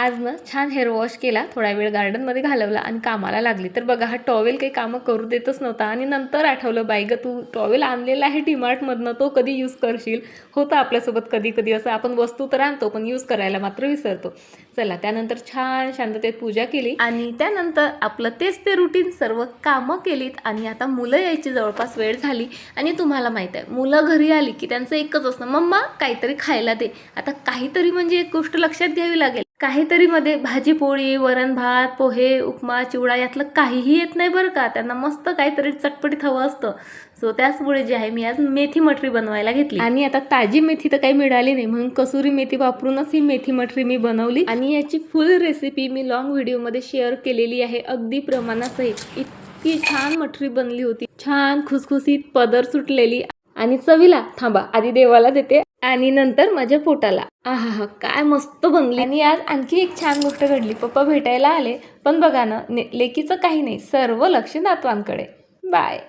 आज ना छान हेअर वॉश केला, थोडा वेळ गार्डनमध्ये घालवला आणि कामाला लागली. तर बघा, हा टॉवेल काही कामं करू देतच नव्हता आणि नंतर आठवलं, बाई गं तू टॉवेल आणलेला आहे डीमार्टमधनं, तो कधी यूज करशील. होतं आपल्यासोबत कधी कधी असं, आपण वस्तू तर आणतो पण यूज करायला मात्र विसरतो. चला, त्यानंतर छान शांततेत पूजा केली आणि त्यानंतर आपलं तेच ते रुटीन सर्व कामं केलीत. आणि आता मुलं यायची जवळपास वेळ झाली आणि तुम्हाला माहीत आहे, मुलं घरी आली की त्यांचं एकच असतं, मम्मा काहीतरी खायला दे. आता काहीतरी म्हणजे एक गोष्ट लक्षात घ्यावी लागेल, काहीतरी मध्ये भाजी पोळी, वरण भात, पोहे, उपमा, चिवडा यातलं काहीही येत नाही बरं का. त्यांना मस्त काहीतरी चटपटीत हवं असतं. सो त्याचमुळे जे आहे, मी आज मेथी मटरी बनवायला घेतली. आणि आता ताजी मेथी तर काही मिळाली नाही, म्हणून कसुरी मेथी वापरूनच ही मेथी मटरी मी बनवली. आणि याची फुल रेसिपी मी लॉंग व्हिडिओमध्ये शेअर केलेली आहे, अगदी प्रमाणासहित. इतकी छान मटरी बनली होती, छान खुसखुशीत, पदर सुटलेली आणि चवीला. थांबा, आधी देवाला देते आणि नंतर माझ्या पोटाला. आहा, काय मस्त बनली. आणि आज आणखी एक छान गोष्ट घडली. पप्पा भेटायला आले, पण बघा ना, लेकीचं काही नाही, सर्व लक्ष नातवांकडे. बाय.